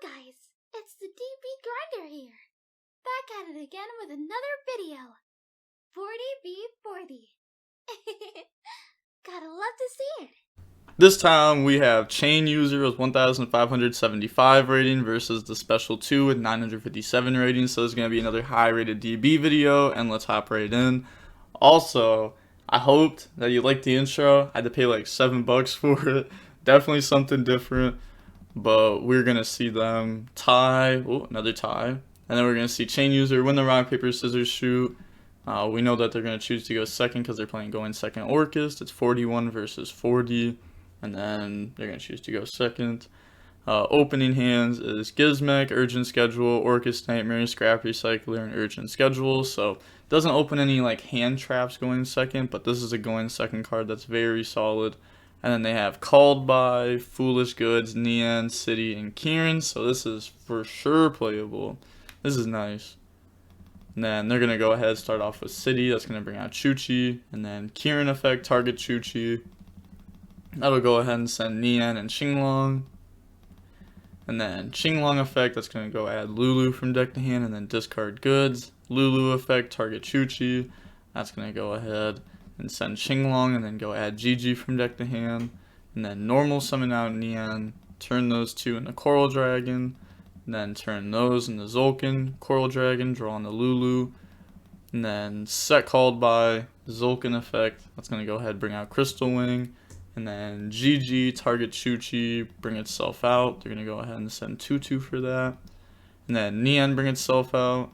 Hello guys, it's the DB Grinder here, back at it again with another video, 40v40. Gotta love to see it. This time we have Chain User with 1,575 rating versus the Special 2 with 957 rating, so it's going to be another high rated DB video, and let's hop right in. Also, I hoped that you liked the intro. I had to pay like $7 for it, definitely something different. But we're going to see them tie, another tie, and then we're going to see Chain User win the rock, paper, scissors, shoot. We know that they're going to choose to go second because they're playing going second Orcust. It's 41 versus 40, and then they're going to choose to go second. Opening hands is Gizmek, Urgent Schedule, Orcust Nightmare, Scrap Recycler, and Urgent Schedule. So it doesn't open any like hand traps going second, but this is a going second card that's very solid. And then they have Called By, Foolish Goods, Neon, City, and Kieran. So this is for sure playable. This is nice. And then they're going to go ahead and start off with City. That's going to bring out Chuchi. And then Kieran effect, target Chuchi. That'll go ahead and send Neon and Xinglong. And then Xinglong effect, that's going to go add Lulu from deck to hand. And then discard Goods. Lulu effect, target Chuchi. That's going to go ahead and send Xinglong, and then go add Gigi from deck to hand, and then normal summon out Neon, turn those two into Coral Dragon, and then turn those into Zolkin, Coral Dragon, draw on the Lulu, and then set Called By, Zolkin effect, that's going to go ahead and bring out Crystal Wing, and then Gigi, target Chuchi, bring itself out, they're going to go ahead and send 2/2 for that, and then Neon bring itself out,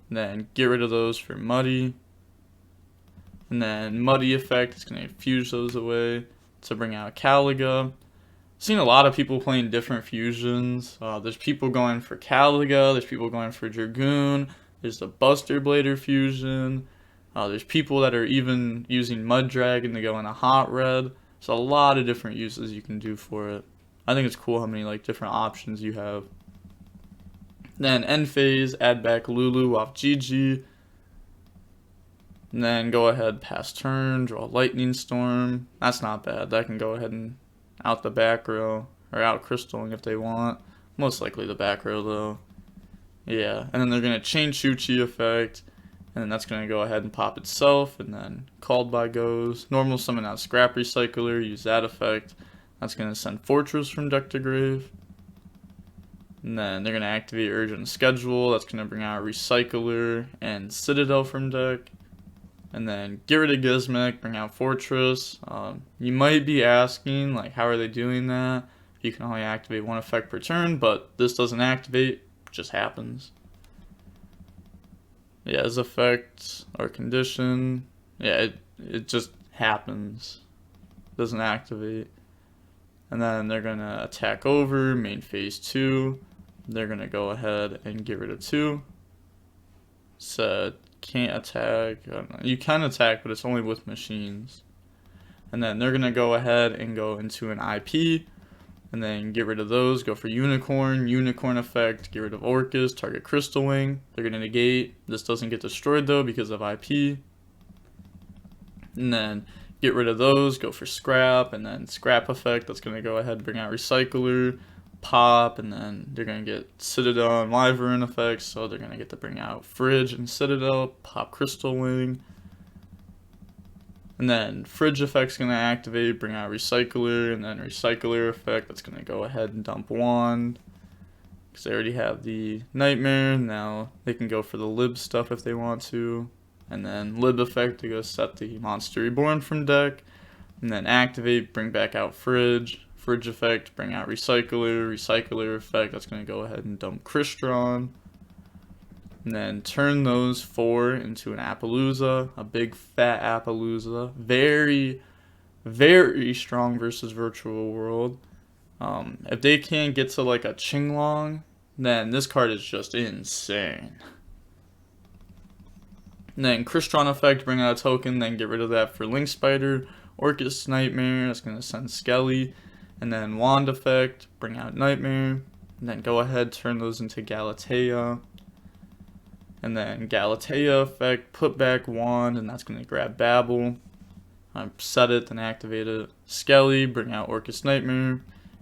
and then get rid of those for Muddy. And then Muddy effect is going to fuse those away to bring out Caliga. I've seen a lot of people playing different fusions. There's people going for Caliga. There's people going for Dragoon. There's the Buster Blader fusion. There's people that are even using Mud Dragon to go in a hot red. There's a lot of different uses you can do for it. I think it's cool how many like different options you have. Then end phase, add back Lulu off Gigi. And then go ahead, pass turn, draw Lightning Storm. That's not bad. That can go ahead and out the back row, or out Crystaling if they want. Most likely the back row though. Yeah, and then they're going to chain Chuchi effect, and then that's going to go ahead and pop itself, and then Called By goes. Normal summon out Scrap Recycler, use that effect. That's going to send Fortress from deck to grave. And then they're going to activate Urgent Schedule. That's going to bring out Recycler and Citadel from deck. And then get rid of Gizmek, bring out Fortress. You might be asking, like, how are they doing that? You can only activate one effect per turn, but this doesn't activate, it just happens. Yeah, as effect or condition, yeah, it just happens. It doesn't activate. And then they're going to attack over, main phase 2. They're going to go ahead and get rid of 2. Set. Can't attack. You can attack, but it's only with machines. And then they're gonna go ahead and go into an IP, and then get rid of those. Go for Unicorn effect. Get rid of Orcust. Target Crystal Wing. They're gonna negate. This doesn't get destroyed though because of IP. And then get rid of those. Go for Scrap, and then Scrap effect. That's gonna go ahead and bring out Recycler. Pop, and then they're going to get Citadel and Wyvern effects, so they're going to get to bring out Fridge and Citadel, pop Crystal Wing, and then Fridge effect's going to activate, bring out Recycler, and then Recycler effect, that's going to go ahead and dump Wand, because they already have the Nightmare. Now they can go for the Lib stuff if they want to, and then Lib effect to go set the Monster Reborn from deck, and then activate, bring back out Fridge effect, bring out Recycler effect, that's going to go ahead and dump Crystron. And then turn those 4 into an Appaloosa, a big fat Appaloosa. Very, very strong versus Virtual World. If they can't get to like a Xinglong, then this card is just insane. And then Crystron effect, bring out a token, then get rid of that for Link Spider. Orcust Nightmare, that's going to send Skelly. And then Wand effect, bring out Nightmare, and then go ahead, turn those into Galatea. And then Galatea effect, put back Wand, and that's going to grab Babel. Set it, then activate it. Skelly, bring out Orcust Nightmare,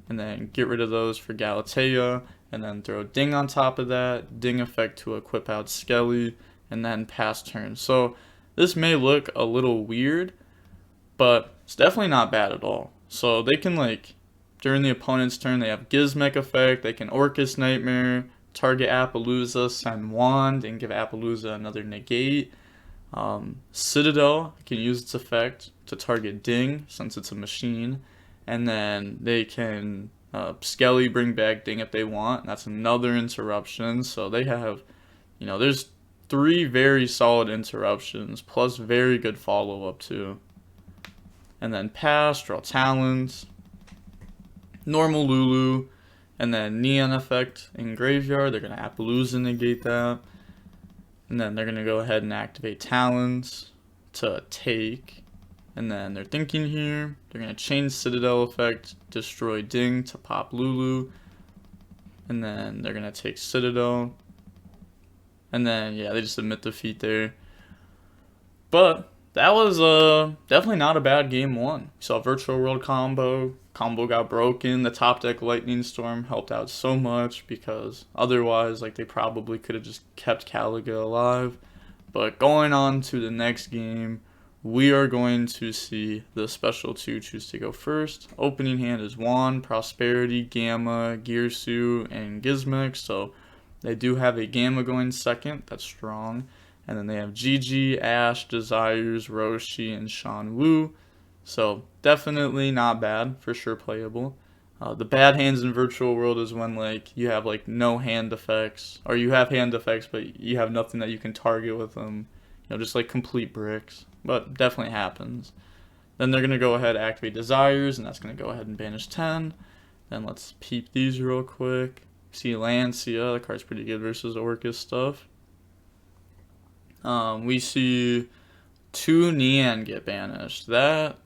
and then get rid of those for Galatea. and then throw Ding on top of that, Ding effect to equip out Skelly, and then pass turn. So this may look a little weird, but it's definitely not bad at all. So they can, like, during the opponent's turn, they have Gizmek effect, they can Orcust Nightmare, target Appaloosa, send Wand, and give Appaloosa another negate. Citadel can use its effect to target Ding, since it's a machine. And then they can Skelly bring back Ding if they want. That's another interruption. So they have, there's 3 very solid interruptions, plus very good follow-up too. And then pass, draw Talons, normal Lulu, and then Neon effect in graveyard. They're going to Appaloosa negate that. And then they're going to go ahead and activate Talons to take. And then they're thinking here. They're going to change Citadel effect, destroy Ding to pop Lulu. And then they're going to take Citadel. And then, yeah, they just admit defeat there. But that was definitely not a bad game 1. We saw Virtual World combo. Combo got broken. The top deck Lightning Storm helped out so much because otherwise, like, they probably could have just kept Caliga alive. But going on to the next game, we are going to see the special 2 choose to go first. Opening hand is Wand, Prosperity, Gamma, Gearsu, and Gizmek. So they do have a Gamma going second. That's strong. And then they have Gigi, Ash, Desires, Roshi, and Shan Wu. So definitely not bad, for sure playable. The bad hands in Virtual World is when, like, you have, like, no hand effects, or you have hand effects but you have nothing that you can target with them. Just like complete bricks. But definitely happens. Then they're going to go ahead and activate Desires, and that's going to go ahead and banish 10. Then let's peep these real quick. See Lancia, the card's pretty good versus Orcust stuff. We see 2 Nian get banished. That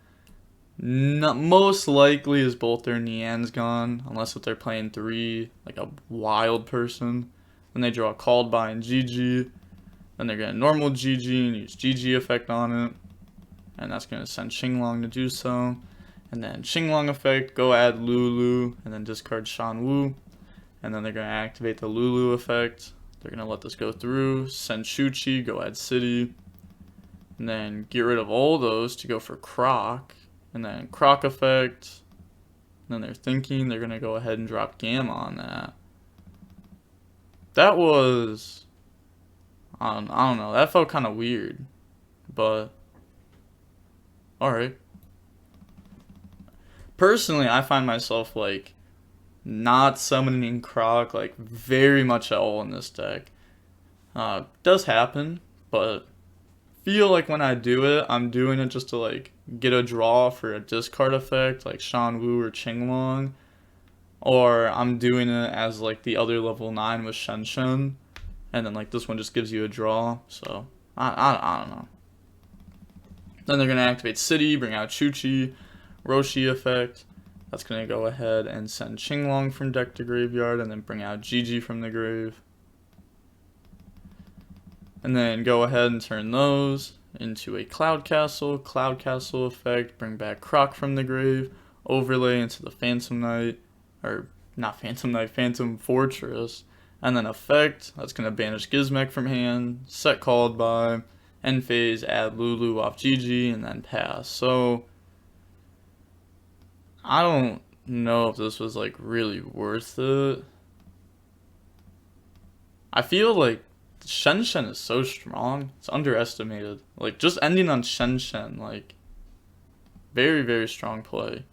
most likely is both their Nians gone, unless if they're playing 3, like a wild person. Then they draw Called By and GG. Then they're going to normal GG and use GG effect on it. And that's going to send Xinglong to do so. And then Xinglong effect, go add Lulu, and then discard Shan Wu. And then they're going to activate the Lulu effect. They're going to let this go through, send Shuchi, go add City. And then get rid of all those to go for Croc. And then Croc effect. And then they're thinking they're going to go ahead and drop Gamma on that. That was... I don't know. That felt kind of weird. But... alright. Personally, I find myself, like, not summoning Croc, like, very much at all in this deck. Does happen, but feel like when I do it, I'm doing it just to, like, get a draw for a discard effect, like Shan Wu or Qinglong. Or I'm doing it as, like, the other level 9 with Shen Shen. And then, like, this one just gives you a draw. So, I don't know. Then they're going to activate City, bring out Chuchi, Roshi effect. That's going to go ahead and send Qinglong from deck to graveyard, and then bring out Gigi from the grave. And then go ahead and turn those into a Cloud Castle effect, bring back Croc from the grave, overlay into the Phantom Knight, or not Phantom Knight, Phantom Fortress, and then effect, that's going to banish Gizmek from hand, set Called By, end phase, add Lulu off GG, and then pass. So, I don't know if this was, like, really worth it. I feel like Shen Shen is so strong. It's underestimated. Like, just ending on Shen Shen, like, very, very strong play.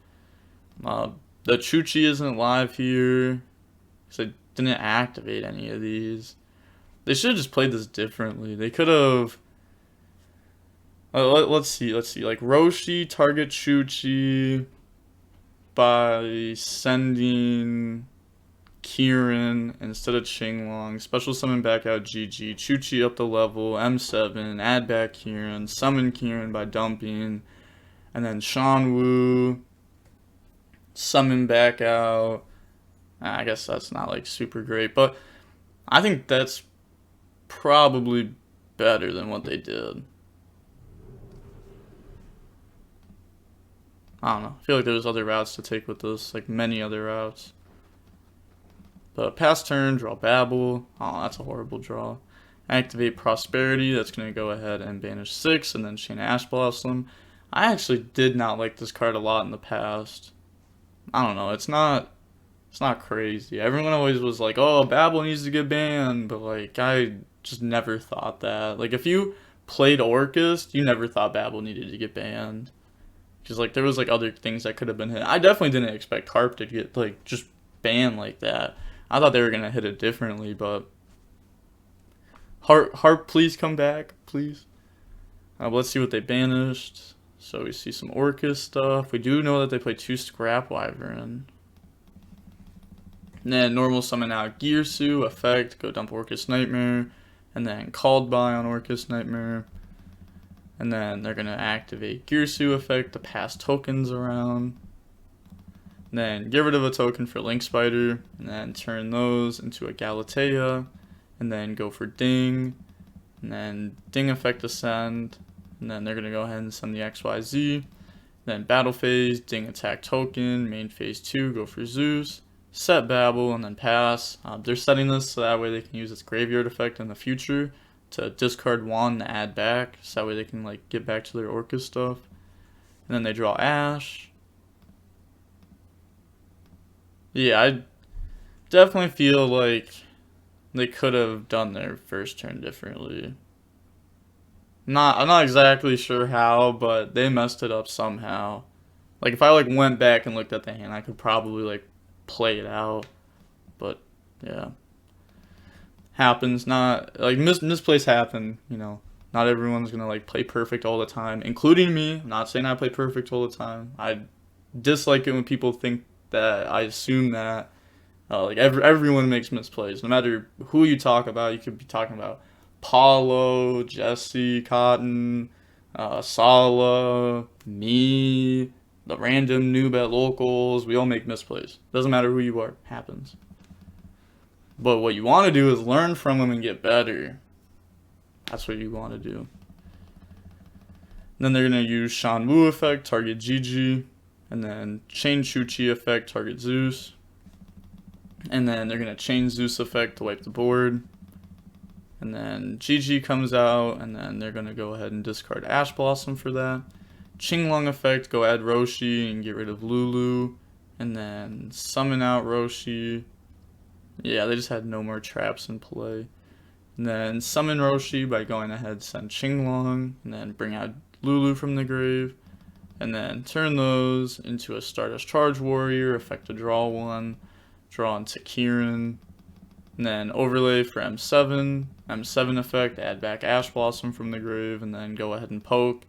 The Chuchi isn't live here, because I didn't activate any of these. They should have just played this differently. They could have... let's see. Like, Roshi target Chuchi by sending Kieran instead of Qinglong. Special summon back out GG. Chuchi up the level. M7. Add back Kieran. Summon Kieran by dumping. And then Shan Wu. Summon back out. I guess that's not, like, super great. But I think that's probably better than what they did. I don't know. I feel like there's other routes to take with this, like many other routes. But pass turn, draw Babel. Oh, that's a horrible draw. Activate Prosperity. That's going to go ahead and banish 6 and then chain Ash Blossom. I actually did not like this card a lot in the past. I don't know. It's not crazy. Everyone always was like, oh, Babel needs to get banned. But, like, I just never thought that. Like, if you played Orcust, you never thought Babel needed to get banned. Because, like, there was, like, other things that could have been hit. I definitely didn't expect Carp to get, like, just banned like that. I thought they were going to hit it differently, but... Harp, please come back, please. Let's see what they banished. So we see some Orcust stuff. We do know that they play 2 Scrap Wyvern. And then normal summon out Gearsu, effect, go dump Orcust Nightmare. And then called by on Orcust Nightmare. And then they're going to activate Gearsu effect to pass tokens around. And then get rid of a token for Link Spider. And then turn those into a Galatea. And then go for Ding. And then Ding effect ascend. And then they're going to go ahead and send the XYZ. Then battle phase, Ding attack token. Main phase 2, go for Zeus. Set Babel and then pass. They're setting this so that way they can use its graveyard effect in the future to discard 1 to add back, so that way they can like get back to their Orcust stuff. And then they draw Ash. Yeah, I definitely feel like they could have done their first turn differently. I'm not exactly sure how, but they messed it up somehow. Like if I like went back and looked at the hand, I could probably like play it out, but yeah, happens. Not like misplays happen, you know. Not everyone's gonna like play perfect all the time, including me. I'm not saying I play perfect all the time. I dislike it when people think that I assume that like everyone makes misplays, no matter who you talk about. You could be talking about Paulo, Jesse, Cotton, Sala, me, the random noob at locals. We all make misplays. Doesn't matter who you are. Happens. But what you want to do is learn from them and get better. That's what you want to do. And then they're going to use Shan Wu effect, target Gigi. And then chain Chu-Chi effect, target Zeus. And then they're going to chain Zeus effect to wipe the board. And then Gigi comes out, and then they're going to go ahead and discard Ash Blossom for that. Qinglong effect, go add Roshi and get rid of Lulu. And then summon out Roshi. Yeah, they just had no more traps in play. And then summon Roshi by going ahead, send Qinglong, and then bring out Lulu from the grave. And then turn those into a Stardust Charge Warrior, effect to draw 1, draw into Kieran. And then overlay for M7, M7 effect, add back Ash Blossom from the grave, and then go ahead and poke.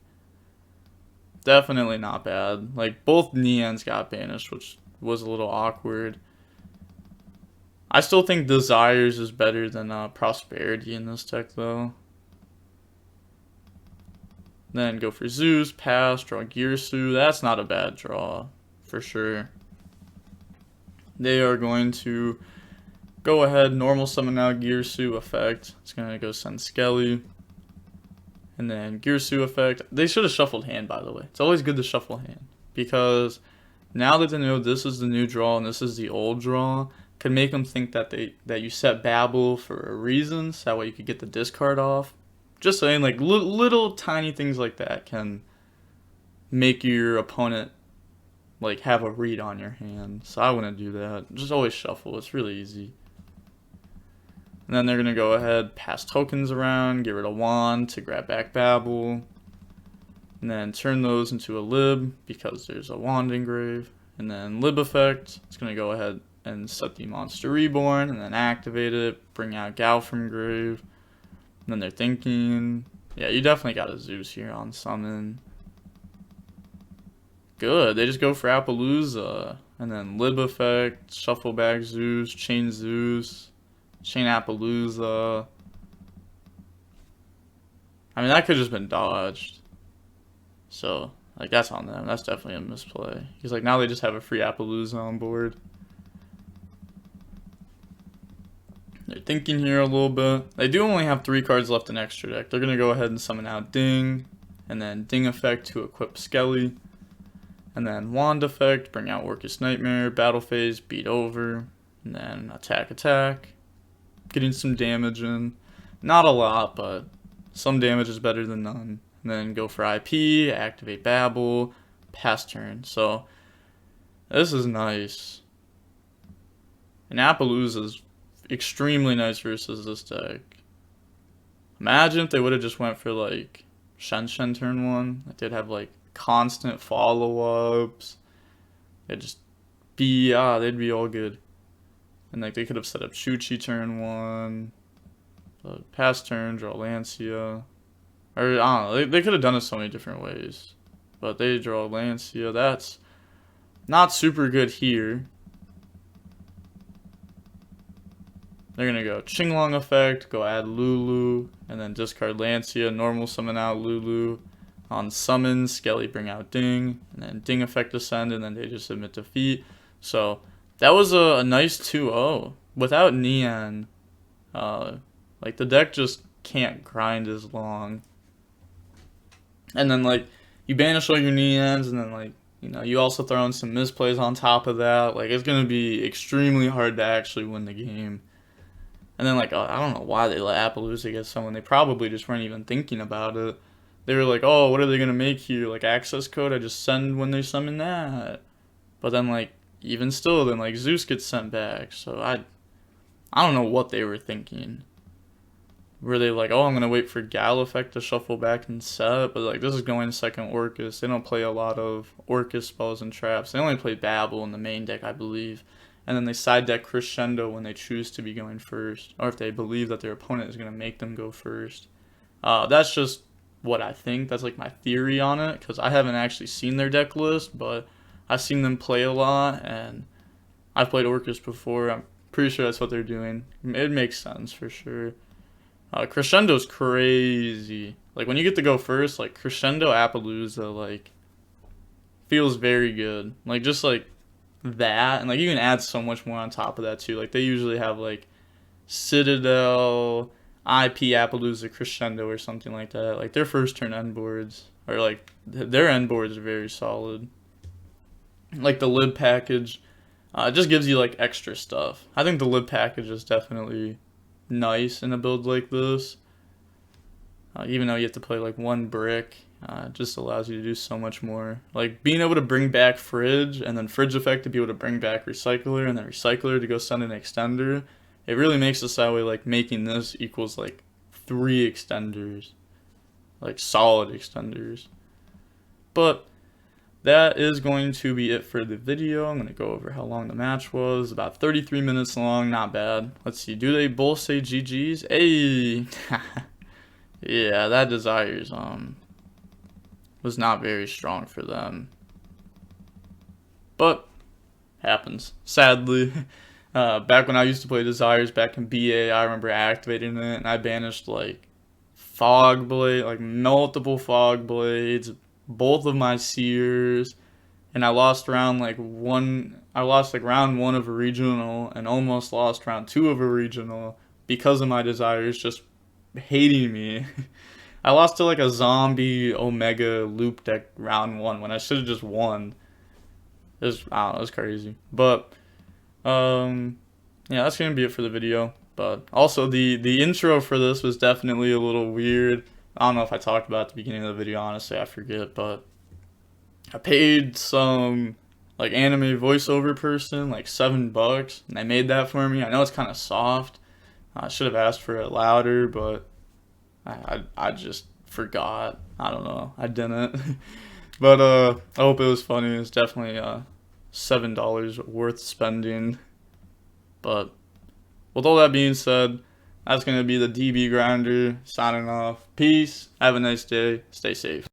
Definitely not bad. Like, both Neons got banished, which was a little awkward. I still think Desires is better than Prosperity in this deck, though. Then go for Zeus, pass, draw Gearsu. That's not a bad draw, for sure. They are going to go ahead, normal summon out Gearsu effect. It's going to go send Skelly. And then Gearsu effect. They should have shuffled hand, by the way. It's always good to shuffle hand. Because now that they know this is the new draw and this is the old draw, could make them think that you set Babel for a reason. So that way you could get the discard off. Just saying, like, little tiny things like that can make your opponent, like, have a read on your hand. So I wouldn't do that. Just always shuffle. It's really easy. And then they're going to go ahead, pass tokens around, get rid of Wand to grab back Babel. And then turn those into a Lib because there's a Wand engrave. And then Lib effect, it's going to go ahead and set the Monster Reborn and then activate it, bring out Gal from grave. And then they're thinking, yeah, you definitely got a Zeus here on summon. Good, they just go for Appaloosa. And then Lib effect, shuffle back Zeus, chain Appaloosa. I mean, that could have just been dodged. So, like, that's on them. That's definitely a misplay. Because, like, now they just have a free Appaloosa on board. They're thinking here a little bit. They do only have 3 cards left in extra deck. They're going to go ahead and summon out Ding. And then Ding effect to equip Skelly. And then Wand effect, bring out Orcust Nightmare. Battle phase, beat over. and then attack, getting some damage in. Not a lot, but some damage is better than none. And then go for IP, activate Babble, pass turn. So this is nice. And Appaloosa is extremely nice versus this deck. Imagine if they would have just went for like Shen turn 1. Like they'd have like constant follow-ups. They'd just be they'd be all good. And like they could have set up Chuchi turn 1. Pass turn, draw Lancia. Or I don't know, they could have done it so many different ways. But they draw Lancia. That's not super good here. They're going to go Qinglong effect, go add Lulu, and then discard Lancia, normal summon out Lulu. On summon, Skelly bring out Ding, and then Ding effect ascend, and then they just submit defeat. So that was a nice 2-0. Without Nian, like the deck just can't grind as long. And then like you banish all your Nians, and then like, you know, you also throw in some misplays on top of that. Like it's going to be extremely hard to actually win the game. And then, like, I don't know why they let Appaloosa get someone. They probably just weren't even thinking about it. They were like, oh, what are they going to make here? Like, access code? I just send when they summon that. But then, like, even still, then, like, Zeus gets sent back. So, I don't know what they were thinking. Were they like, oh, I'm going to wait for Gal effect to shuffle back and set? But, like, this is going second Orcust. They don't play a lot of Orcust spells and traps. They only play Babble in the main deck, I believe. And then they side deck Crescendo when they choose to be going first, or if they believe that their opponent is going to make them go first. That's just what I think. That's like my theory on it, because I haven't actually seen their deck list, but I've seen them play a lot, and I've played Orcust before. I'm pretty sure that's what they're doing. It makes sense for sure. Crescendo's crazy. Like when you get to go first, like Crescendo Appaloosa, like feels very good. Like just like that, and like you can add so much more on top of that too. Like they usually have like Citadel, IP Appaloosa, Crescendo or something like that. Like their first turn end boards, or like their end boards are very solid. Like the lib package, it just gives you like extra stuff. I think the lib package is definitely nice in a build like this. Even though you have to play like one brick, it just allows you to do so much more. Like being able to bring back Fridge, and then Fridge effect to be able to bring back Recycler, and then Recycler to go send an extender. It really makes it that way, like making this equals like 3 extenders. Like solid extenders. But that is going to be it for the video. I'm going to go over how long the match was. About 33 minutes long, not bad. Let's see, do they both say GG's? Hey! Yeah, that Desires was not very strong for them. But happens, sadly. Back when I used to play Desires back in BA, I remember activating it, and I banished like Fog Blade, like multiple Fog Blades, both of my Seers, and I lost round one of a regional, and almost lost round 2 of a regional because of my Desires just hating me. I lost to like a zombie Omega loop deck round 1 when I should have just won. I don't know, it was crazy. But yeah, that's gonna be it for the video. But also the intro for this was definitely a little weird. I don't know if I talked about it at the beginning of the video, honestly, I forget, but I paid some like anime voiceover person like $7 and they made that for me. I know it's kind of soft. I should have asked for it louder, but I just forgot. I don't know. I didn't. But I hope it was funny. It's definitely $7 worth spending. But with all that being said, that's going to be the DB Grinder signing off. Peace. Have a nice day. Stay safe.